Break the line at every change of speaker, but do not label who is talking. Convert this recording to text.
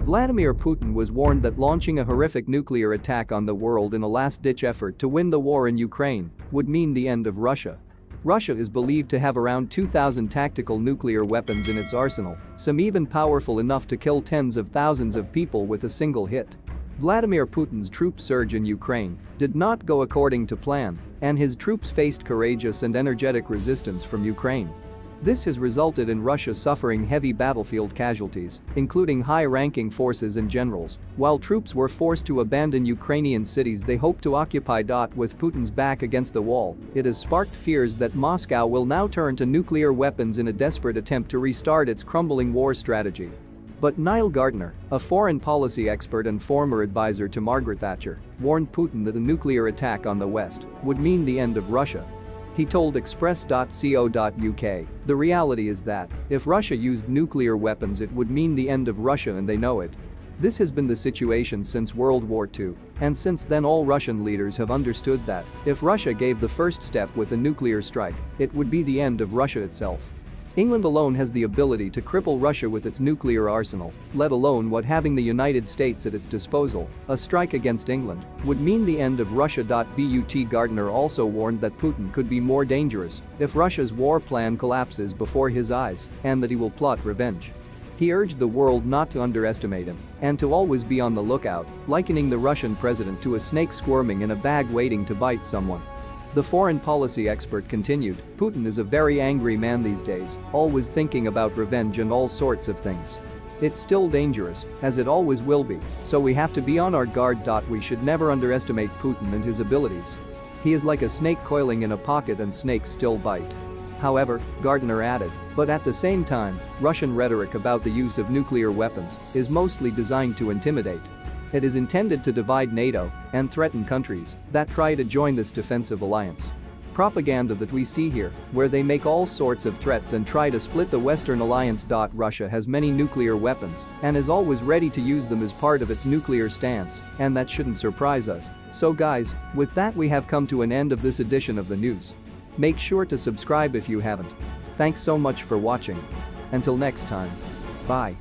Vladimir Putin was warned that launching a horrific nuclear attack on the world in a last-ditch effort to win the war in Ukraine would mean the end of Russia. Russia is believed to have around 2,000 tactical nuclear weapons in its arsenal, some even powerful enough to kill tens of thousands of people with a single hit. Vladimir Putin's troop surge in Ukraine did not go according to plan, and his troops faced courageous and energetic resistance from Ukraine. This has resulted in Russia suffering heavy battlefield casualties, including high-ranking forces and generals, while troops were forced to abandon Ukrainian cities they hoped to occupy. With Putin's back against the wall, it has sparked fears that Moscow will now turn to nuclear weapons in a desperate attempt to restart its crumbling war strategy. But Niall Gardiner, a foreign policy expert and former advisor to Margaret Thatcher, warned Putin that a nuclear attack on the West would mean the end of Russia. He told Express.co.uk, "The reality is that, if Russia used nuclear weapons it would mean the end of Russia and they know it. This has been the situation since World War II, and since then all Russian leaders have understood that, if Russia gave the first step with a nuclear strike, it would be the end of Russia itself. England alone has the ability to cripple Russia with its nuclear arsenal, let alone what having the United States at its disposal, a strike against England, would mean the end of Russia. But Gardiner also warned that Putin could be more dangerous if Russia's war plan collapses before his eyes and that he will plot revenge. He urged the world not to underestimate him and to always be on the lookout, likening the Russian president to a snake squirming in a bag waiting to bite someone. The foreign policy expert continued, "Putin is a very angry man these days, always thinking about revenge and all sorts of things. It's still dangerous, as it always will be, so we have to be on our guard. We should never underestimate Putin and his abilities. He is like a snake coiling in a pocket and snakes still bite." However, Gardiner added, but at the same time, Russian rhetoric about the use of nuclear weapons is mostly designed to intimidate. It is intended to divide NATO and threaten countries that try to join this defensive alliance. Propaganda that we see here, where they make all sorts of threats and try to split the Western alliance. Russia has many nuclear weapons and is always ready to use them as part of its nuclear stance, and that shouldn't surprise us. So guys, with that we have come to an end of this edition of the news. Make sure to subscribe if you haven't. Thanks so much for watching. Until next time. Bye.